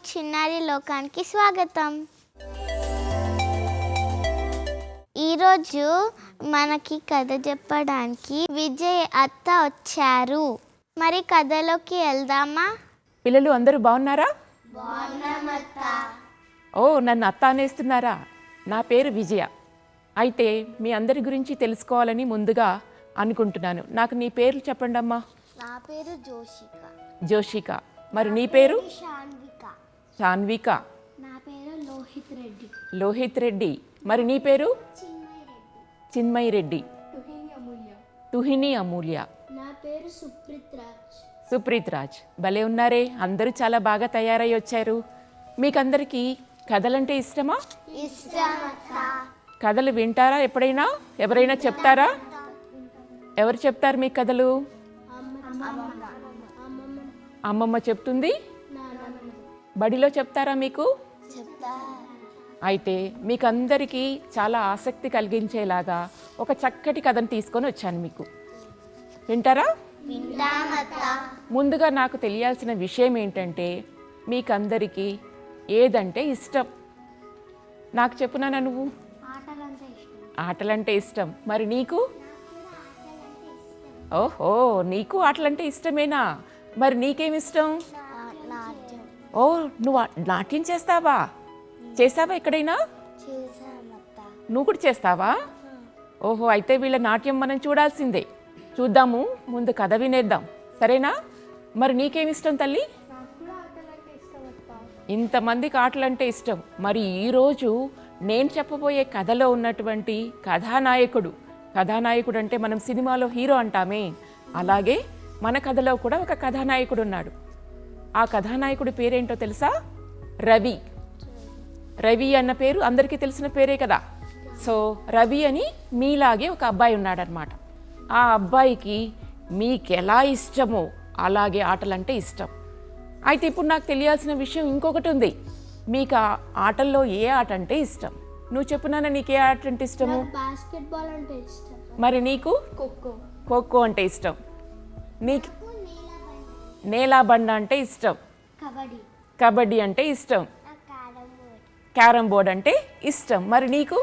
చిన్నారి లోకానికి స్వాగతం. ఈరోజు మనకి కథ చెప్పడానికి విజయ్ అత్త వచ్చారు. మరి కథలోకి వెళ్దామా? పిల్లలు అందరూ బాగున్నారా? ఓ, నన్ను అత్త అనేస్తున్నారా? నా పేరు విజయ. అయితే మీ అందరి గురించి తెలుసుకోవాలని ముందుగా అనుకుంటున్నాను. నాకు నీ పేర్లు చెప్పండి అమ్మా. నా పేరు జోషిక. జోషిక. మరి నీ పేరు? శాన్విక. శాన్విక. నా పేరు లోహిత్ రెడ్డి. లోహిత్ రెడ్డి. మరి నీ పేరు? చిన్మయి రెడ్డి. తుహిని అమూల్య. నా పేరు సుప్రీత్ రాజ్. సుప్రీత్ రాజ్. భలే ఉన్నారే, అందరూ చాలా బాగా తయారై వచ్చారు. మీకందరికీ కథలంటే ఇష్టమా? కథలు వింటారా? ఎప్పుడైనా ఎవరైనా చెప్తారా? ఎవరు చెప్తారు మీకు కథలు? అమ్మమ్మ చెప్తుంది. బడిలో చెప్తారా మీకు? అయితే మీకు అందరికీ చాలా ఆసక్తి కలిగించేలాగా ఒక చక్కటి కథను తీసుకొని వచ్చాను. మీకు వింటారా? ముందుగా నాకు తెలియాల్సిన విషయం ఏంటంటే, మీకందరికీ ఏదంటే ఇష్టం? నాకు చెప్పునా నువ్వు? ఆటలంటే ఇష్టం. మరి నీకు? ఓహో, నీకు ఆటలంటే ఇష్టమేనా? మరి నీకేమిష్టం? ఓ, నువ్వు నాట్యం చేస్తావా? చేస్తావా ఎక్కడైనా? నువ్వు కూడా చేస్తావా? ఓహో, అయితే వీళ్ళ నాట్యం మనం చూడాల్సిందే. చూద్దాము, ముందు కథ వినేద్దాం, సరేనా? మరి నీకేమిష్టం తల్లి? ఇంతమందికి ఆటలంటే ఇష్టం. మరి ఈరోజు నేను చెప్పబోయే కథలో ఉన్నటువంటి కథానాయకుడు అంటే మనం సినిమాలో హీరో అంటామే, అలాగే మన కథలో కూడా ఒక కథానాయకుడు ఉన్నాడు. ఆ కథానాయకుడి పేరేంటో తెలుసా? రవి. రవి అన్న పేరు అందరికీ తెలిసిన పేరే కదా. సో రవి అని మీలాగే ఒక అబ్బాయి ఉన్నాడనమాట. ఆ అబ్బాయికి మీకెలా ఇష్టమో అలాగే ఆటలంటే ఇష్టం. అయితే ఇప్పుడు నాకు తెలియాల్సిన విషయం ఇంకొకటి ఉంది. మీకు ఆ ఆటల్లో ఏ ఆట అంటే ఇష్టం? నువ్వు చెప్పున్నానా, నీకు ఏ ఆట అంటే ఇష్టము? బాస్కెట్బాల్ అంటే ఇష్టం. మరి నీకు? ఖోఖో అంటే ఇష్టం. నీకు? నేలాబండ అంటే ఇష్టం. కబడ్డీ అంటే ఇష్టం. క్యారమ్ బోర్డ్ అంటే ఇష్టం. మరి నీకు?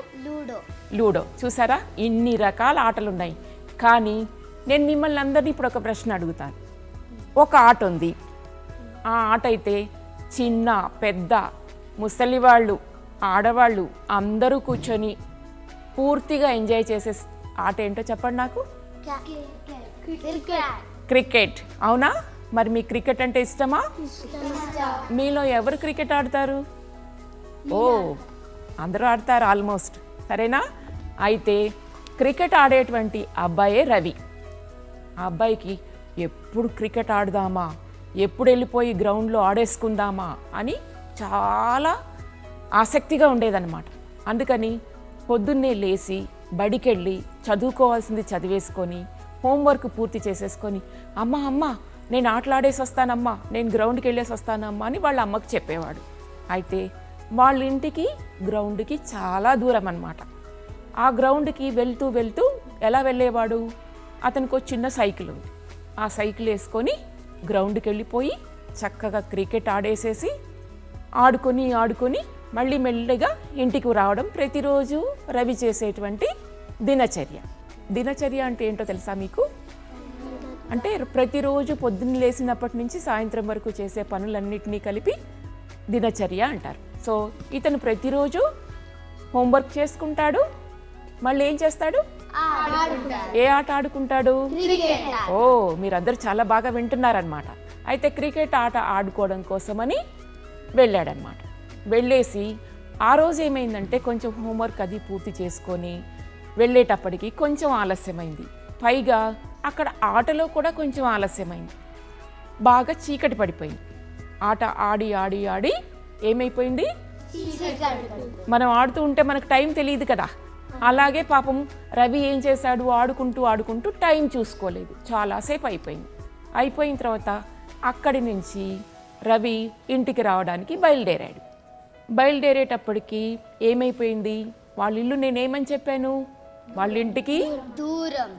లూడో. చూసారా, ఇన్ని రకాల ఆటలు ఉన్నాయి. కానీ నేను మిమ్మల్ని అందరినీ ఇప్పుడు ఒక ప్రశ్న అడుగుతాను. ఒక ఆట ఉంది. ఆ ఆట అయితే చిన్న పెద్ద ముసలివాళ్ళు ఆడవాళ్ళు అందరూ కూర్చొని పూర్తిగా ఎంజాయ్ చేసే ఆట ఏంటో చెప్పండి నాకు. క్రికెట్. అవునా? మరి మీ క్రికెట్ అంటే ఇష్టమా? మీలో ఎవరు క్రికెట్ ఆడతారు? ఓ, అందరూ ఆడతారు ఆల్మోస్ట్, సరేనా? అయితే క్రికెట్ ఆడేటువంటి అబ్బాయే రవి. ఆ అబ్బాయికి ఎప్పుడు క్రికెట్ ఆడదామా, ఎప్పుడు వెళ్ళిపోయి గ్రౌండ్లో ఆడేసుకుందామా అని చాలా ఆసక్తిగా ఉండేదన్నమాట. అందుకని పొద్దున్నే లేచి బడికెళ్ళి చదువుకోవాల్సింది చదివేసుకొని హోంవర్క్ పూర్తి చేసేసుకొని, అమ్మ నేను ఆటలాడేసి వస్తానమ్మా, నేను గ్రౌండ్కి వెళ్ళేసి వస్తానమ్మా అని వాళ్ళ అమ్మకి చెప్పేవాడు. అయితే వాళ్ళ ఇంటికి గ్రౌండ్కి చాలా దూరం అన్నమాట. ఆ గ్రౌండ్కి వెళ్తూ ఎలా వెళ్ళేవాడు? అతనికి ఒక చిన్న సైకిల్ ఉంది. ఆ సైకిల్ వేసుకొని గ్రౌండ్కి వెళ్ళిపోయి చక్కగా క్రికెట్ ఆడేసేసి ఆడుకొని మళ్ళీ మెల్లిగా ఇంటికి రావడం ప్రతిరోజు రవి చేసేటువంటి దినచర్య అంటే ఏంటో తెలుసా మీకు? అంటే ప్రతిరోజు పొద్దున్న లేచినప్పటి నుంచి సాయంత్రం వరకు చేసే పనులన్నిటినీ కలిపి దినచర్య అంటారు. సో ఇతను ప్రతిరోజు హోంవర్క్ చేసుకుంటాడు, మళ్ళీ ఏం చేస్తాడు? ఏ ఆట ఆడుకుంటాడు? ఓ, మీరందరూ చాలా బాగా వింటున్నారనమాట. అయితే క్రికెట్ ఆట ఆడుకోవడం కోసమని వెళ్ళాడనమాట. వెళ్ళేసి ఆ రోజు ఏమైందంటే కొంచెం హోంవర్క్ అది పూర్తి చేసుకొని వెళ్ళేటప్పటికి కొంచెం ఆలస్యమైంది. పైగా అక్కడ ఆటలో కూడా కొంచెం ఆలస్యమైంది. బాగా చీకటి పడిపోయింది. ఆట ఆడి ఏమైపోయింది? మనం ఆడుతూ ఉంటే మనకు టైం తెలియదు కదా. అలాగే పాపం రవి ఏం చేశాడు? ఆడుకుంటూ టైం చూసుకోలేదు, చాలాసేపు అయిపోయిన తర్వాత అక్కడి నుంచి రవి ఇంటికి రావడానికి బయలుదేరేటప్పటికి ఏమైపోయింది? వాళ్ళ ఇల్లు నేనేమని చెప్పాను? వాళ్ళ ఇంటికి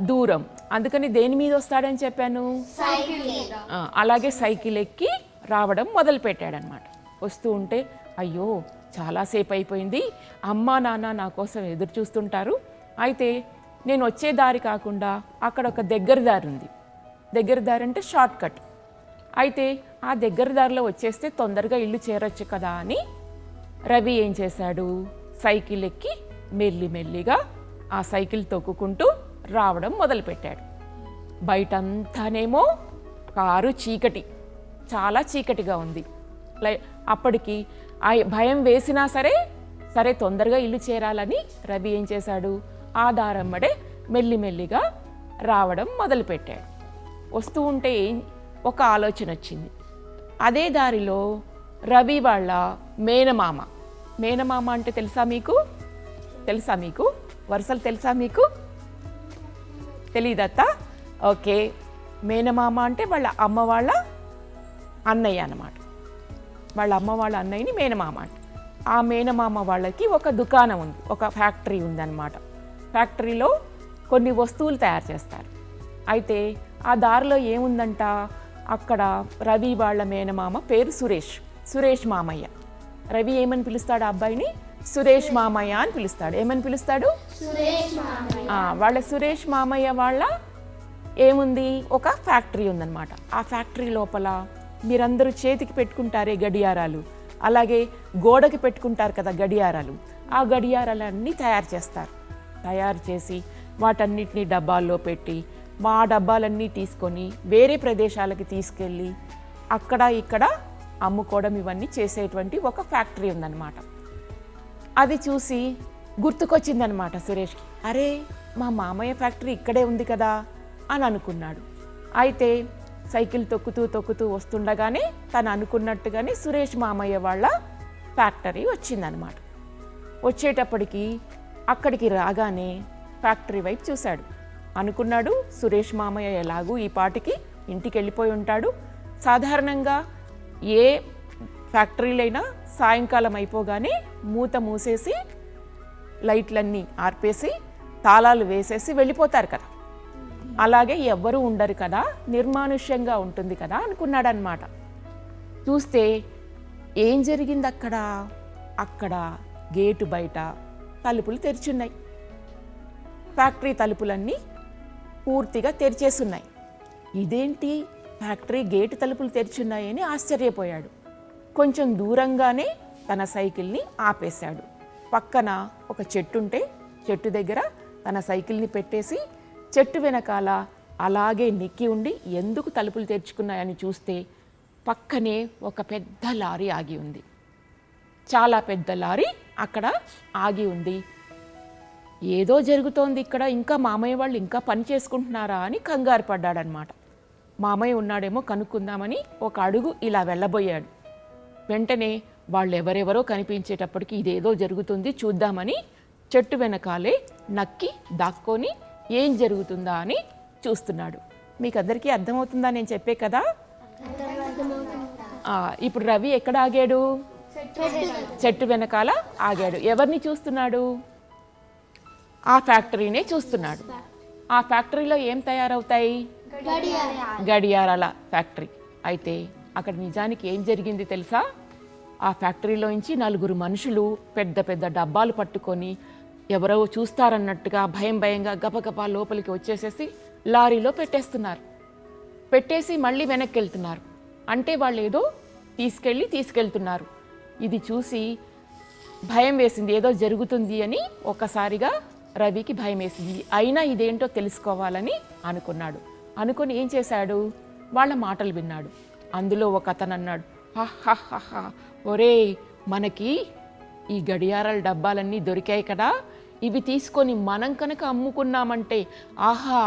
దూరం. అందుకని దేని మీద వస్తాడని చెప్పాను? అలాగే సైకిల్ ఎక్కి రావడం మొదలు పెట్టాడనమాట. వస్తూ ఉంటే అయ్యో చాలాసేపు అయిపోయింది, అమ్మా నాన్న నా కోసం ఎదురు చూస్తుంటారు, అయితే నేను వచ్చే దారి కాకుండా అక్కడ ఒక దగ్గర దారి ఉంది, దగ్గర దారి అంటే షార్ట్ కట్, అయితే ఆ దగ్గర దారిలో వచ్చేస్తే తొందరగా ఇల్లు చేరొచ్చు కదా అని రవి ఏం చేశాడు, సైకిల్ ఎక్కి మెల్లిమెల్లిగా ఆ సైకిల్ తొక్కుకుంటూ రావడం మొదలుపెట్టాడు. బయటంతానేమో కారు చీకటి, చాలా చీకటిగా ఉంది. అప్పటికి ఆ భయం వేసినా సరే తొందరగా ఇల్లు చేరాలని రవి ఏం చేశాడు, ఆ దారమ్మడే మెల్లిమెల్లిగా రావడం మొదలుపెట్టాడు. వస్తూ ఉంటే ఒక ఆలోచన వచ్చింది. అదే దారిలో రవి వాళ్ళ మేనమామ అంటే తెలుసా మీకు వరుసలు తెలుసా మీకు? తెలీదత్తా? ఓకే, మేనమామ అంటే వాళ్ళ అమ్మ వాళ్ళ అన్నయ్య అన్నమాట. వాళ్ళ అమ్మ వాళ్ళ అన్నయ్యని మేనమామ అంటే. ఆ మేనమామ వాళ్ళకి ఒక దుకాణం ఉంది, ఒక ఫ్యాక్టరీ ఉందన్నమాట. ఫ్యాక్టరీలో కొన్ని వస్తువులు తయారు చేస్తారు. అయితే ఆ దారిలో ఏముందంట, అక్కడ రవి వాళ్ళ మేనమామ పేరు సురేష్ మామయ్య. రవి ఏమని పిలుస్తాడు ఆ అబ్బాయిని? సురేష్ మామయ్య అని పిలుస్తాడు. ఏమని పిలుస్తాడు? వాళ్ళ సురేష్ మామయ్య వాళ్ళ ఏముంది, ఒక ఫ్యాక్టరీ ఉందన్నమాట. ఆ ఫ్యాక్టరీ లోపల మీరందరూ చేతికి పెట్టుకుంటారే గడియారాలు, అలాగే గోడకి పెట్టుకుంటారు కదా గడియారాలు, ఆ గడియారాలన్నీ తయారు చేస్తారు. తయారు చేసి వాటన్నిటిని డబ్బాల్లో పెట్టి మా డబ్బాలన్నీ తీసుకొని వేరే ప్రదేశాలకి తీసుకెళ్ళి అక్కడ ఇక్కడ అమ్ముకోవడం ఇవన్నీ చేసేటువంటి ఒక ఫ్యాక్టరీ ఉందన్నమాట. అది చూసి గుర్తుకొచ్చిందనమాట సురేష్కి, అరే మా మామయ్య ఫ్యాక్టరీ ఇక్కడే ఉంది కదా అని అనుకున్నాడు. అయితే సైకిల్ తొక్కుతూ వస్తుండగానే తను అనుకున్నట్టుగానే సురేష్ మామయ్య వాళ్ళ ఫ్యాక్టరీ వచ్చిందనమాట. వచ్చేటప్పటికి అక్కడికి రాగానే ఫ్యాక్టరీ వైపు చూశాడు. అనుకున్నాడు సురేష్ మామయ్య ఎలాగూ ఈ పాటికి ఇంటికి వెళ్ళిపోయి ఉంటాడు. సాధారణంగా ఏ ఫ్యాక్టరీలైనా సాయంకాలం అయిపోగానే మూత మూసేసి లైట్లన్నీ ఆర్పేసి తాళాలు వేసేసి వెళ్ళిపోతారు కదా, అలాగే ఎవ్వరూ ఉండరు కదా, నిర్మానుష్యంగా ఉంటుంది కదా అనుకున్నాడనమాట. చూస్తే ఏం జరిగింది అక్కడ గేటు బయట తలుపులు తెరిచున్నాయి. ఫ్యాక్టరీ తలుపులన్నీ పూర్తిగా తెరిచేస్తున్నాయి. ఇదేంటి, ఫ్యాక్టరీ గేటు తలుపులు తెరిచున్నాయని ఆశ్చర్యపోయాడు. కొంచెం దూరంగానే తన సైకిల్ని ఆపేశాడు. పక్కన ఒక చెట్టు ఉంటే చెట్టు దగ్గర తన సైకిల్ని పెట్టేసి చెట్టు వెనకాల అలాగే నెక్కి ఉండి ఎందుకు తలుపులు తెరుచుకున్నాయని చూస్తే పక్కనే ఒక పెద్ద లారీ ఆగి ఉంది. చాలా పెద్ద లారీ అక్కడ ఆగి ఉంది. ఏదో జరుగుతోంది ఇక్కడ, ఇంకా మామయ్య వాళ్ళు ఇంకా పని చేసుకుంటున్నారా అని కంగారు పడ్డాడనమాట. మామయ్య ఉన్నాడేమో కనుక్కుందామని ఒక అడుగు ఇలా వెళ్ళబోయాడు. వెంటనే వాళ్ళు ఎవరెవరో కనిపించేటప్పటికి ఇదేదో జరుగుతుంది చూద్దామని చెట్టు వెనకాలే నక్కి దాక్కొని ఏం జరుగుతుందా అని చూస్తున్నాడు. మీకు అందరికీ అర్థమవుతుందా నేను చెప్పే కదా? ఇప్పుడు రవి ఎక్కడ ఆగాడు? చెట్టు వెనకాల ఆగాడు. ఎవరిని చూస్తున్నాడు? ఆ ఫ్యాక్టరీనే చూస్తున్నాడు. ఆ ఫ్యాక్టరీలో ఏం తయారవుతాయి? గడియారాల ఫ్యాక్టరీ. అయితే అక్కడ నిజానికి ఏం జరిగింది తెలుసా? ఆ ఫ్యాక్టరీలోంచి 4 మనుషులు పెద్ద పెద్ద డబ్బాలు పట్టుకొని ఎవరో చూస్తారన్నట్టుగా భయంగా గబగబా లోపలికి వచ్చేసేసి లారీలో పెట్టేసి మళ్ళీ వెనక్కి వెళ్తున్నారు. అంటే వాళ్ళు ఏదో తీసుకెళ్తున్నారు. ఇది చూసి భయం వేసింది, ఏదో జరుగుతుంది అని ఒక్కసారిగా రవికి భయం వేసింది. అయినా ఇదేంటో తెలుసుకోవాలని అనుకొని ఏం చేశాడు, వాళ్ళ మాటలు విన్నాడు. అందులో ఒక అతను అన్నాడు, హహహహ, ఒరే మనకి ఈ గడియారాల డబ్బాలన్నీ దొరికాయి కదా, ఇవి తీసుకొని మనం కనుక అమ్ముకున్నామంటే ఆహా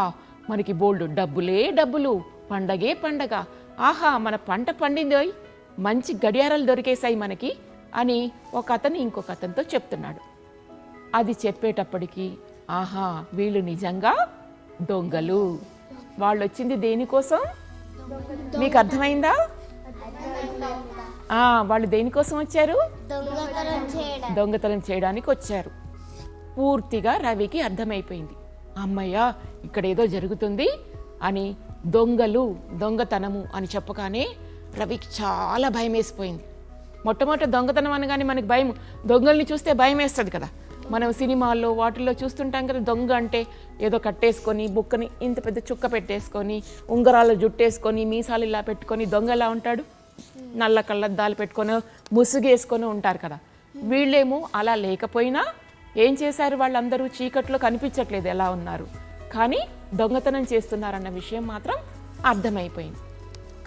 మనకి బోల్డు డబ్బులు, పండగే పండగ, ఆహా మన పంట పండిందోయ్, మంచి గడియారాలు దొరికేశాయి మనకి అని ఒక అతను ఇంకొక అతనితో చెప్తున్నాడు. అది చెప్పేటప్పటికి ఆహా వీళ్ళు నిజంగా దొంగలు, వాళ్ళు వచ్చింది దేనికోసం మీకు అర్థమైందా? వాళ్ళు దేనికోసం వచ్చారు? దొంగతనం చేయడానికి వచ్చారు. పూర్తిగా రవికి అర్థమైపోయింది. అమ్మయ్య ఇక్కడ ఏదో జరుగుతుంది అని, దొంగతనము అని చెప్పగానే రవికి చాలా భయం వేసిపోయింది. మొట్టమొదటి దొంగతనం అనగానే మనకి భయం, దొంగల్ని చూస్తే భయం వేస్తుంది కదా. మనం సినిమాల్లో వాటిల్లో చూస్తుంటాం కదా, దొంగ అంటే ఏదో కట్టేసుకొని బుక్కని ఇంత పెద్ద చుక్క పెట్టేసుకొని ఉంగరాలు జుట్టేసుకొని మీసాలు ఇలా పెట్టుకొని దొంగ ఎలా ఉంటాడు, నల్ల కళ్ళద్దాలు పెట్టుకొని ముసుగేసుకొని ఉంటారు కదా. వీళ్ళేమో అలా లేకపోయినా ఏం చేశారు, వాళ్ళందరూ చీకట్లో కనిపించట్లేదు ఎలా ఉన్నారు, కానీ దొంగతనం చేస్తున్నారన్న విషయం మాత్రం అర్థమైపోయింది.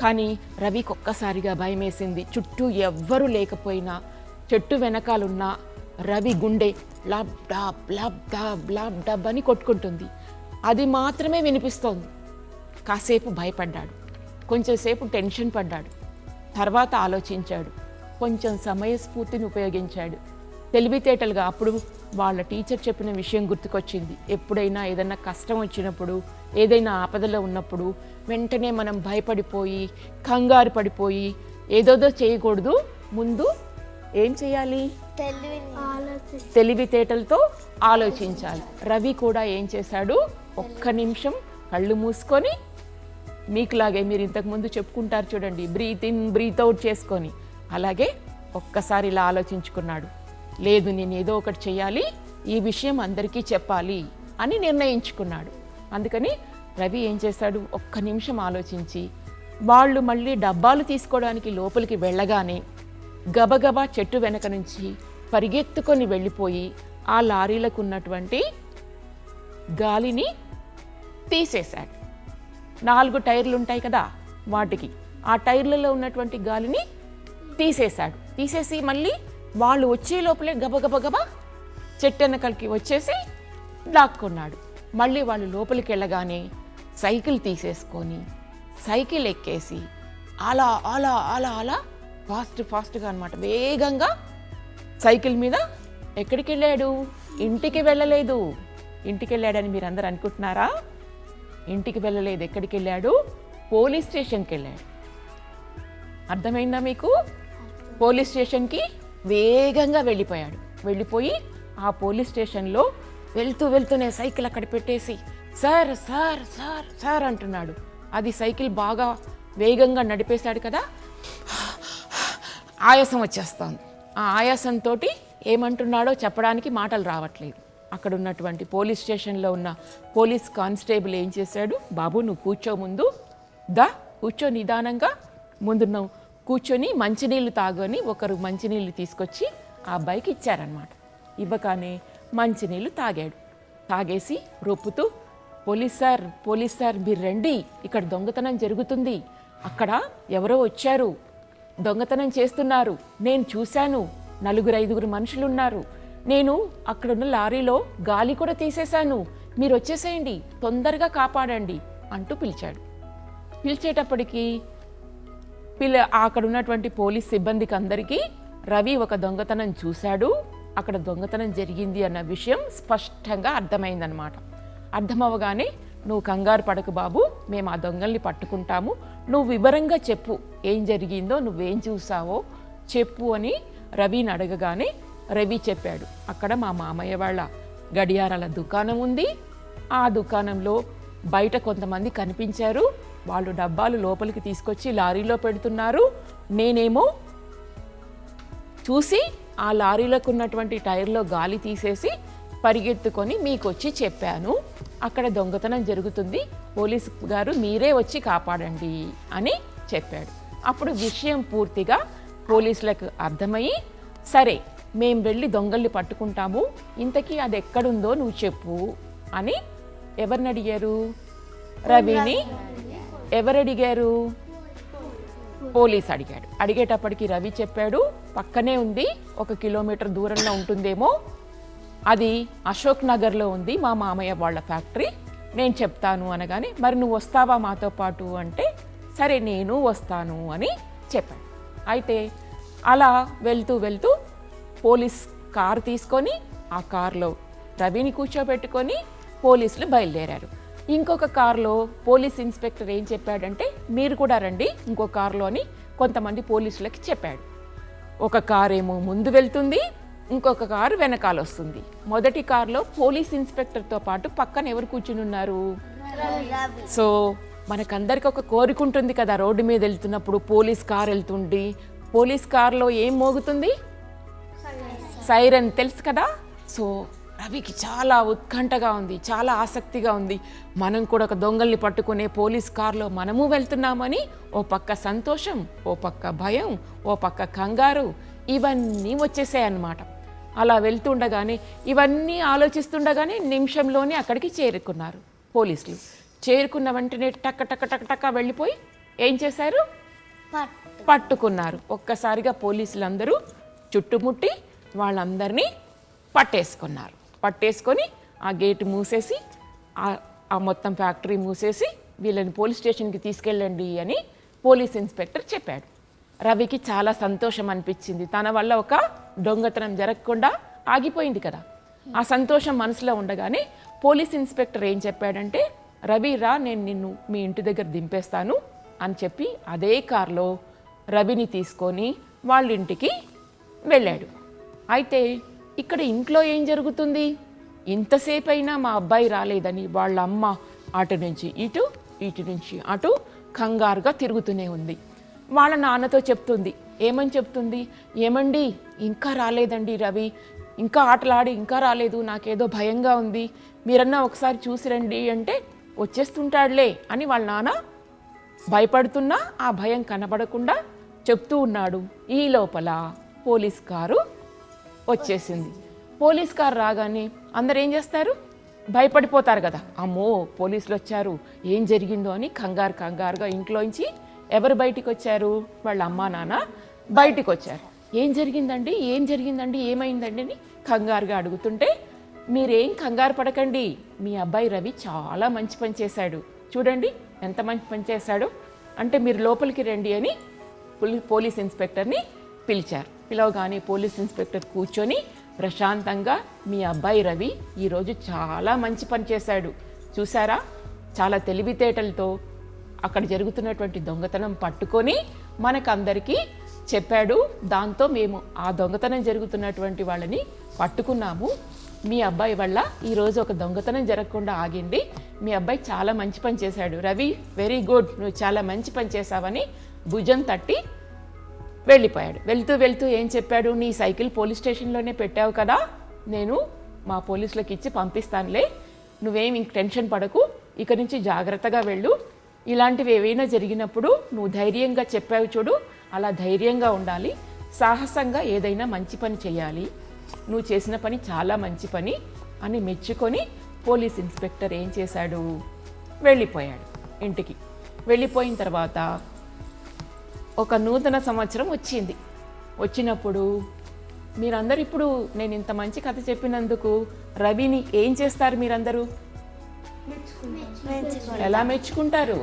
కానీ రవికి ఒక్కసారిగా భయం వేసింది. చుట్టూ ఎవ్వరూ లేకపోయినా చెట్టు వెనకాలన్న రవి గుండె lab dub lab dub lab dub అని కొట్టుకుంటుంది. అది మాత్రమే వినిపిస్తోంది. కాసేపు భయపడ్డాడు, కొంచెంసేపు టెన్షన్ పడ్డాడు, తర్వాత ఆలోచించాడు, కొంచెం సమయస్ఫూర్తిని ఉపయోగించాడు. తెలివితేటలుగా అప్పుడు వాళ్ళ టీచర్ చెప్పిన విషయం గుర్తుకొచ్చింది. ఎప్పుడైనా ఏదైనా కష్టం వచ్చినప్పుడు, ఏదైనా ఆపదలో ఉన్నప్పుడు వెంటనే మనం భయపడిపోయి కంగారు పడిపోయి ఏదోదో చేయకూడదు. ముందు ఏం చేయాలి, తెలివితేటలతో ఆలోచించాలి. రవి కూడా ఏం చేశాడు, ఒక్క నిమిషం కళ్ళు మూసుకొని, మీకులాగే మీరు ఇంతకుముందు చెప్పుకుంటారు చూడండి, బ్రీత్ ఇన్ బ్రీత్ అవుట్ చేసుకొని, అలాగే ఒక్కసారి ఇలా ఆలోచించుకున్నాడు. లేదు, నేను ఏదో ఒకటి చేయాలి, ఈ విషయం అందరికీ చెప్పాలి అని నిర్ణయించుకున్నాడు. అందుకని రవి ఏం చేశాడు, ఒక్క నిమిషం ఆలోచించి వాళ్ళు మళ్ళీ డబ్బాలు తీసుకోవడానికి లోపలికి వెళ్ళగానే గబగబా చెట్టు వెనక నుంచి పరిగెత్తుకొని వెళ్ళిపోయి ఆ లారీలకు ఉన్నటువంటి గాలిని తీసేశాడు. 4 టైర్లు ఉంటాయి కదా వాటికి, ఆ టైర్లలో ఉన్నటువంటి గాలిని తీసేశాడు. తీసేసి మళ్ళీ వాళ్ళు వచ్చే లోపలే గబగబగబా చెట్టెనకలకి వచ్చేసి లాక్కున్నాడు. మళ్ళీ వాళ్ళు లోపలికి వెళ్ళగానే సైకిల్ తీసేసుకొని సైకిల్ ఎక్కేసి అలా అలా అలా అలా ఫాస్ట్గా అనమాట, వేగంగా సైకిల్ మీద ఎక్కడికి వెళ్ళాడు, ఇంటికి వెళ్ళలేదు. ఇంటికి వెళ్ళాడని మీరు అందరూ అనుకుంటున్నారా? ఇంటికి వెళ్ళలేదు. ఎక్కడికి వెళ్ళాడు, పోలీస్ స్టేషన్కి వెళ్ళాడు. అర్థమైందా మీకు? పోలీస్ స్టేషన్కి వేగంగా వెళ్ళిపోయాడు. వెళ్ళిపోయి ఆ పోలీస్ స్టేషన్లో వెళ్తూనే సైకిల్ అక్కడ పెట్టేసి సార్ సార్ సార్ సార్ అంటున్నాడు. అది సైకిల్ బాగా వేగంగా నడిపేశాడు కదా, ఆయాసం వచ్చేస్తుంది. ఆ ఆయాసంతో ఏమంటున్నాడో చెప్పడానికి మాటలు రావట్లేదు. అక్కడ ఉన్నటువంటి పోలీస్ స్టేషన్లో ఉన్న పోలీస్ కానిస్టేబుల్ ఏం చేశాడు, బాబు నువ్వు కూర్చో, ముందు కూర్చో, నిదానంగా ముందు నువ్వు కూర్చొని మంచినీళ్ళు తాగని ఒకరు మంచినీళ్ళు తీసుకొచ్చి ఆ అబ్బాయికి ఇచ్చారనమాట. ఇవ్వగానే మంచినీళ్ళు తాగాడు. తాగేసి రొప్పుతూ పోలీస్ సార్ మీరు రండి, ఇక్కడ దొంగతనం జరుగుతుంది, అక్కడ ఎవరో వచ్చారు, దొంగతనం చేస్తున్నారు, నేను చూశాను, 4-5 మనుషులు ఉన్నారు, నేను అక్కడున్న లారీలో గాలి కూడా తీసేశాను, మీరు వచ్చేసేయండి, తొందరగా కాపాడండి అంటూ పిలిచాడు. పిలిచేటప్పటికీ అక్కడ ఉన్నటువంటి పోలీస్ సిబ్బందికి అందరికీ రవి ఒక దొంగతనం చూశాడు, అక్కడ దొంగతనం జరిగింది అన్న విషయం స్పష్టంగా అర్థమైందనమాట. అర్థమవగానే నువ్వు కంగారు పడకు బాబు, మేము ఆ దొంగల్ని పట్టుకుంటాము, నువ్వు వివరంగా చెప్పు, ఏం జరిగిందో, నువ్వేం చూసావో చెప్పు అని రవిని అడగగానే రవి చెప్పాడు, అక్కడ మా మామయ్య వాళ్ళ గడియారాల దుకాణం ఉంది, ఆ దుకాణంలో బయట కొంతమంది కనిపించారు, వాళ్ళు డబ్బాలు లోపలికి తీసుకొచ్చి లారీలో పెడుతున్నారు, నేనేమో చూసి ఆ లారీలకు ఉన్నటువంటి టైర్లో గాలి తీసేసి పరిగెత్తుకొని మీకు వచ్చి చెప్పాను, అక్కడ దొంగతనం జరుగుతుంది, పోలీసు గారు మీరే వచ్చి కాపాడండి అని చెప్పాడు. అప్పుడు విషయం పూర్తిగా పోలీసులకు అర్థమయ్యి, సరే మేము వెళ్ళి దొంగల్ని పట్టుకుంటాము, ఇంతకీ అది ఎక్కడుందో నువ్వు చెప్పు అని ఎవరిని అడిగారు, రవిని. ఎవరు అడిగారు, పోలీస్ అడిగాడు. అడిగేటప్పటికి రవి చెప్పాడు, పక్కనే ఉంది, 1 కిలోమీటర్ దూరంలో ఉంటుందేమో, అది అశోక్ నగర్లో ఉంది మా మామయ్య వాళ్ళ ఫ్యాక్టరీ, నేను చెప్తాను అనగానే మరి నువ్వు వస్తావా మాతో పాటు అంటే సరే నేను వస్తాను అని చెప్పాడు. అయితే అలా వెళ్తూ పోలీస్ కారు తీసుకొని ఆ కారులో రవిని కూర్చోబెట్టుకొని పోలీసులు బయలుదేరారు. ఇంకొక కారులో పోలీస్ ఇన్స్పెక్టర్ ఏం చెప్పాడంటే మీరు కూడా రండి ఇంకో కారులో అని కొంతమంది పోలీసులకి చెప్పాడు. ఒక కారు ఏమో ముందు వెళ్తుంది, ఇంకొక కారు వెనకాల వస్తుంది. మొదటి కారులో పోలీస్ ఇన్స్పెక్టర్తో పాటు పక్కన ఎవరు కూర్చుని ఉన్నారు, సో మనకందరికి ఒక కోరిక ఉంటుంది కదా, రోడ్డు మీద వెళ్తున్నప్పుడు పోలీస్ కారు వెళ్తుండి పోలీస్ కార్లో ఏం మోగుతుంది? సైరన్, తెలుసు కదా. సో రవికి చాలా ఉత్కంఠగా ఉంది, చాలా ఆసక్తిగా ఉంది. మనం కూడా ఒక దొంగల్ని పట్టుకునే పోలీస్ కార్లో మనము వెళ్తున్నామని ఓ పక్క సంతోషం, ఓ పక్క భయం, ఓ పక్క కంగారు, ఇవన్నీ వచ్చేసాయి అన్నమాట. అలా వెళ్తుండగానే, ఇవన్నీ ఆలోచిస్తుండగానే నిమిషంలోనే అక్కడికి చేరుకున్నారు పోలీసులు. చేరుకున్న వెంటనే టక్క టక్క టక్క టక్క వెళ్ళిపోయి ఏం చేశారు? పట్టుకున్నారు. ఒక్కసారిగా పోలీసులందరూ చుట్టుముట్టి వాళ్ళందరినీ పట్టేసుకున్నారు. పట్టేసుకొని ఆ గేటు మూసేసి, ఆ మొత్తం ఫ్యాక్టరీ మూసేసి వీళ్ళని పోలీస్ స్టేషన్కి తీసుకెళ్ళండి అని పోలీస్ ఇన్స్పెక్టర్ చెప్పాడు. రవికి చాలా సంతోషం అనిపించింది. తన వల్ల ఒక దొంగతనం జరగకుండా ఆగిపోయింది కదా. ఆ సంతోషం మనసులో ఉండగానే పోలీస్ ఇన్స్పెక్టర్ ఏం చెప్పాడంటే, రవి రా, నేను నిన్ను మీ ఇంటి దగ్గర దింపేస్తాను అని చెప్పి అదే కారులో రవిని తీసుకొని వాళ్ళ ఇంటికి వెళ్ళాడు. అయితే ఇక్కడ ఇంట్లో ఏం జరుగుతుంది? ఇంతసేపు అయినా మా అబ్బాయి రాలేదని వాళ్ళ అమ్మ అటు నుంచి ఇటు, ఇటు నుంచి అటు కంగారుగా తిరుగుతూనే ఉంది. వాళ్ళ నాన్నతో చెప్తుంది. ఏమని చెప్తుంది? ఏమండి, ఇంకా రాలేదండి రవి, ఇంకా ఆటలాడి ఇంకా రాలేదు, నాకేదో భయంగా ఉంది, మీరన్నా ఒకసారి చూసి రండి అంటే, వచ్చేస్తుంటాడులే అని వాళ్ళ నాన్న భయపడుతున్నా ఆ భయం కనబడకుండా చెప్తూ ఉన్నాడు. ఈ లోపల పోలీస్ కారు వచ్చేసింది. పోలీస్ కారు రాగానే అందరు ఏం చేస్తారు? భయపడిపోతారు కదా. అమ్మో పోలీసులు వచ్చారు, ఏం జరిగిందో అని కంగారుగా ఇంట్లోంచి ఎవరు బయటికి వచ్చారు? వాళ్ళ అమ్మా నాన్న బయటికి వచ్చారు. ఏం జరిగిందండి, ఏమైందండి అని కంగారుగా అడుగుతుంటే, మీరేం కంగారు పడకండి, మీ అబ్బాయి రవి చాలా మంచి పని చేశాడు, చూడండి ఎంత మంచి పని చేశాడు అంటే మీరు లోపలికి రండి అని పోలీస్ ఇన్స్పెక్టర్ని పిలిచారు. పిలవగానే పోలీస్ ఇన్స్పెక్టర్ కూర్చొని ప్రశాంతంగా, మీ అబ్బాయి రవి ఈరోజు చాలా మంచి పని చేశాడు, చూసారా, చాలా తెలివితేటలతో అక్కడ జరుగుతున్నటువంటి దొంగతనం పట్టుకొని మనకందరికీ చెప్పాడు, దాంతో మేము ఆ దొంగతనం జరుగుతున్నటువంటి వాళ్ళని పట్టుకున్నాము, మీ అబ్బాయి వల్ల ఈరోజు ఒక దొంగతనం జరగకుండా ఆగింది, మీ అబ్బాయి చాలా మంచి పని చేశాడు, రవి వెరీ గుడ్, నువ్వు చాలా మంచి పని చేశావని భుజం తట్టి వెళ్ళిపోయాడు. వెళ్తూ ఏం చెప్పాడు? నీ సైకిల్ పోలీస్ స్టేషన్లోనే పెట్టావు కదా, నేను మా పోలీసులకు ఇచ్చి పంపిస్తానులే, నువ్వేం ఇంక టెన్షన్ పడకు, ఇక నుంచి జాగ్రత్తగా వెళ్ళు, ఇలాంటివి ఏవైనా జరిగినప్పుడు నువ్వు ధైర్యంగా చెప్పావు చూడు, అలా ధైర్యంగా ఉండాలి, సాహసంగా ఏదైనా మంచి పని చేయాలి, నువ్వు చేసిన పని చాలా మంచి పని అని మెచ్చుకొని పోలీస్ ఇన్స్పెక్టర్ ఏం చేశాడు? వెళ్ళిపోయాడు ఇంటికి. వెళ్ళిపోయిన తర్వాత ఒక నూతన సంవత్సరం వచ్చింది. వచ్చినప్పుడు మీరందరూ, ఇప్పుడు నేను ఇంత మంచి కథ చెప్పినందుకు రవిని ఏం చేస్తారు మీరందరూ? ఎలా మెచ్చుకుంటారు?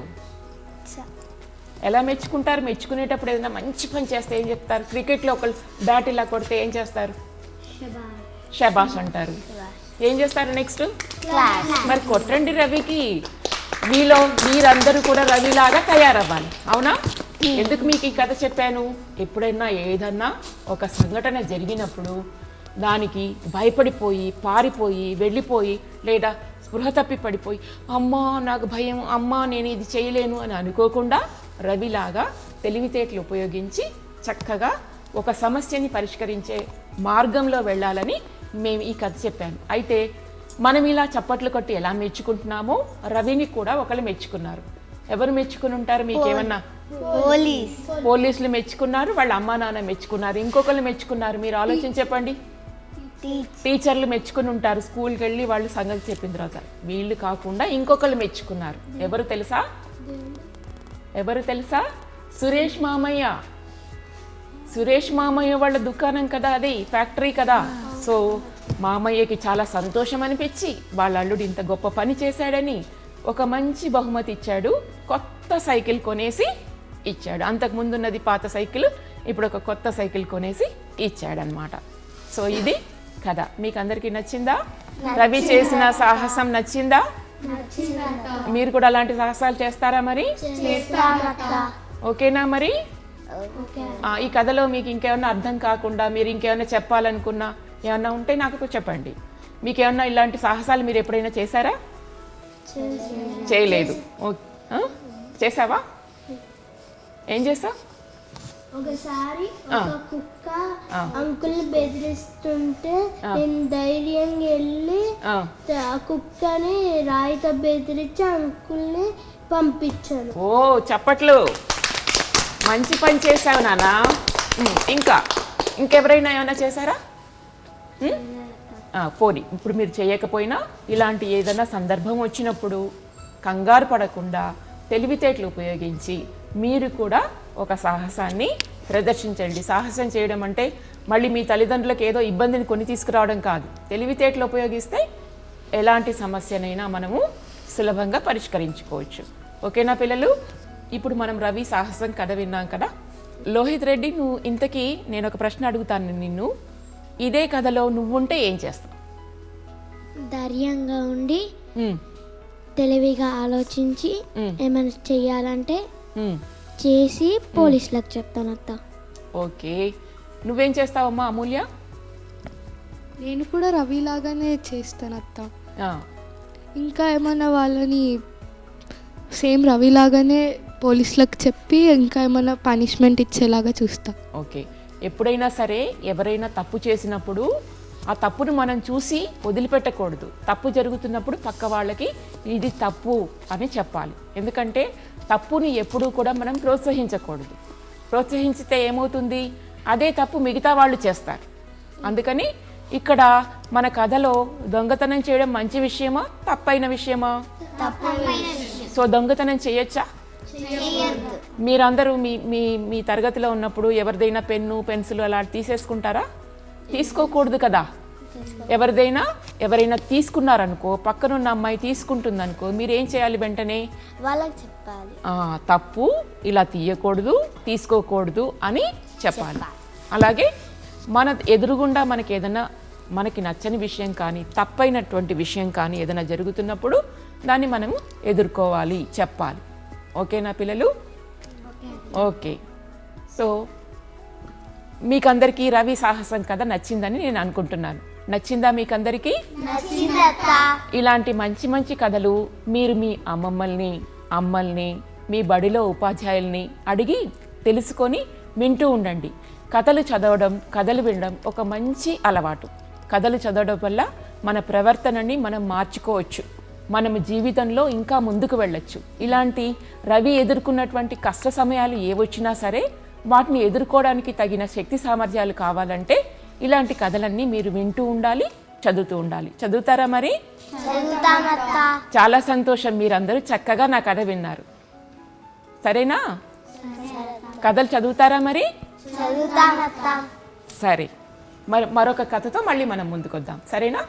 మెచ్చుకునేటప్పుడు ఏదైనా మంచి పని చేస్తే ఏం చెప్తారు? క్రికెట్లో ఒకళ్ళు బ్యాట్ ఇలా కొడితే ఏం చేస్తారు? షబాష్ అంటారు. ఏం చేస్తారు నెక్స్ట్? మరి కొట్టండి రవికి. మీరందరూ కూడా రవిలాగా తయారవ్వాలి, అవునా? ఎందుకు మీకు ఈ కథ చెప్పాను? ఎప్పుడైనా ఏదన్నా ఒక సంఘటన జరిగినప్పుడు దానికి భయపడిపోయి, పారిపోయి, వెళ్ళిపోయి, లేదా స్పృహ తప్పి పడిపోయి, అమ్మా నాకు భయం, అమ్మా నేను ఇది చేయలేను అని అనుకోకుండా రవిలాగా తెలివితేటలు ఉపయోగించి చక్కగా ఒక సమస్యని పరిష్కరించే మార్గంలో వెళ్ళాలని మేము ఈ కథ చెప్పాను. అయితే మనం ఇలా చప్పట్లు కొట్టి ఎలా మెచ్చుకుంటున్నామో రవిని కూడా ఒకళ్ళు మెచ్చుకున్నారు. ఎవరు మెచ్చుకుని ఉంటారు? మీకేమన్నా? పోలీసులు మెచ్చుకున్నారు, వాళ్ళ అమ్మా నాన్న మెచ్చుకున్నారు, ఇంకొకళ్ళు మెచ్చుకున్నారు. మీరు ఆలోచించి చెప్పండి. టీచర్లు మెచ్చుకుని ఉంటారు, స్కూల్కి వెళ్ళి వాళ్ళు సంగతి చెప్పిన తర్వాత. వీళ్ళు కాకుండా ఇంకొకళ్ళు మెచ్చుకున్నారు. ఎవరు తెలుసా? సురేష్ మామయ్య వాళ్ళ దుకాణం కదా, అది ఫ్యాక్టరీ కదా. సో మామయ్యకి చాలా సంతోషం అనిపించి వాళ్ళ అల్లుడు ఇంత గొప్ప పని చేశాడని ఒక మంచి బహుమతి ఇచ్చాడు. కొత్త సైకిల్ కొనేసి ఇచ్చాడు. అంతకుముందు ఉన్నది పాత సైకిల్, ఇప్పుడు ఒక కొత్త సైకిల్ కొనేసి ఇచ్చాడనమాట. సో ఇది కథ. మీకు అందరికీ నచ్చిందా? రవి చేసిన సాహసం నచ్చిందా? మీరు కూడా అలాంటి సాహసాలు చేస్తారా మరి? ఓకేనా మరి? ఈ కథలో మీకు ఇంకేమన్నా అర్థం కాకుండా మీరు ఇంకేమన్నా చెప్పాలనుకున్నా ఏమన్నా ఉంటే నాకు చెప్పండి. మీకేమన్నా ఇలాంటి సాహసాలు మీరు ఎప్పుడైనా చేశారా? చేయలేదు. చేసావా? ఏం చేసావు? ఒకసారి ఒక కుక్క అంకుల్ని బెదిరిస్తుంటే నేను ధైర్యంగా వెళ్ళి ఆ కుక్కని రాయితో బెదిరించి అంకుల్ని పంపించాను. ఓ చప్పట్లు, మంచి పని చేశావు నాన్న. ఇంకెవరైనా ఏమైనా చేశారా? పోనీ ఇప్పుడు మీరు చేయకపోయినా ఇలాంటి ఏదైనా సందర్భం వచ్చినప్పుడు కంగారు పడకుండా తెలివితేటలు ఉపయోగించి మీరు కూడా ఒక సాహసాన్ని ప్రదర్శించండి. సాహసం చేయడం అంటే మళ్ళీ మీ తల్లిదండ్రులకు ఏదో ఇబ్బందిని కొని తీసుకురావడం కాదు. తెలివితేటలు ఉపయోగిస్తే ఎలాంటి సమస్యనైనా మనము సులభంగా పరిష్కరించుకోవచ్చు. ఓకేనా పిల్లలు? ఇప్పుడు మనం రవి సాహసం కథ విన్నాం కదా. లోహిత్ రెడ్డి, నువ్వు ఇంతకీ నేను ఒక ప్రశ్న అడుగుతాను నిన్ను. ఇదే కథలో నువ్వుంటే ఏం చేస్తావు? ధైర్యంగా ఉండి తెలివిగా ఆలోచించి ఏమైనా చెయ్యాలంటే చేసి పోలీసులకు చెప్తాను అత్త. ఓకే, నువ్వేం చేస్తావమ్మా అమూల్య? నేను కూడా రవిలాగానే చేస్తాను అత్త. ఇంకా ఏమన్నా వాళ్ళని సేమ్ రవిలాగానే పోలీసులకు చెప్పి ఇంకా ఏమైనా పనిష్మెంట్ ఇచ్చేలాగా చూస్తా. ఓకే, ఎప్పుడైనా సరే ఎవరైనా తప్పు చేసినప్పుడు ఆ తప్పును మనం చూసి వదిలిపెట్టకూడదు. తప్పు జరుగుతున్నప్పుడు పక్క వాళ్ళకి ఇది తప్పు అని చెప్పాలి. ఎందుకంటే తప్పుని ఎప్పుడూ కూడా మనం ప్రోత్సహించకూడదు. ప్రోత్సహించితే ఏమవుతుంది, అదే తప్పు మిగతా వాళ్ళు చేస్తారు. అందుకని ఇక్కడ మన కథలో దొంగతనం చేయడం మంచి విషయమా తప్పైన విషయమా? సో దొంగతనం చేయొచ్చా? మీరందరూ మీ మీ మీ తరగతిలో ఉన్నప్పుడు ఎవరిదైనా పెన్ను పెన్సిల్ అలా తీసేసుకుంటారా? తీసుకోకూడదు కదా. ఎవరైనా తీసుకున్నారనుకో, పక్కనున్న అమ్మాయి తీసుకుంటుందనుకో, మీరేం చేయాలి? వెంటనే వాళ్ళకి చెప్పాలి, తప్పు ఇలా తీయకూడదు, తీసుకోకూడదు అని చెప్పాలి. అలాగే మన ఎదురుగుండా మనకి నచ్చని విషయం కానీ తప్పైనటువంటి విషయం కానీ ఏదైనా జరుగుతున్నప్పుడు దాన్ని మనము ఎదుర్కోవాలి, చెప్పాలి. ఓకేనా పిల్లలు? ఓకే, సో మీకందరికీ రవి సాహసం కథ నచ్చిందని నేను అనుకుంటున్నాను. నచ్చిందా మీకందరికీ? ఇలాంటి మంచి మంచి కథలు మీరు మీ అమ్మల్ని మీ బడిలో ఉపాధ్యాయుల్ని అడిగి తెలుసుకొని వింటూ ఉండండి. కథలు చదవడం, కథలు వినడం ఒక మంచి అలవాటు. కథలు చదవడం వల్ల మన ప్రవర్తనని మనం మార్చుకోవచ్చు. మనము జీవితంలో ఇంకా ముందుకు వెళ్ళొచ్చు. ఇలాంటి రవి ఎదుర్కొన్నటువంటి కష్ట సమయాలు ఏవొచ్చినా సరే వాటిని ఎదుర్కోవడానికి తగిన శక్తి సామర్థ్యాలు కావాలంటే ఇలాంటి కథలన్నీ మీరు వింటూ ఉండాలి, చదువుతూ ఉండాలి. చదువుతారా మరి? చాలా సంతోషం, మీరందరూ చక్కగా నా కథ విన్నారు. సరేనా? కథలు చదువుతారా మరి? సరే, మరొక కథతో మళ్ళీ మనం ముందుకొద్దాం. సరేనా?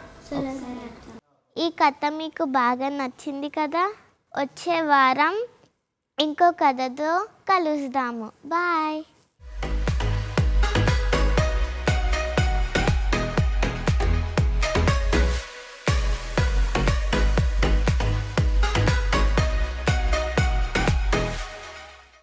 ఈ కథ మీకు బాగా నచ్చింది కదా. వచ్చే వారం ఇంకో కథతో కలుద్దాము. బాయ్.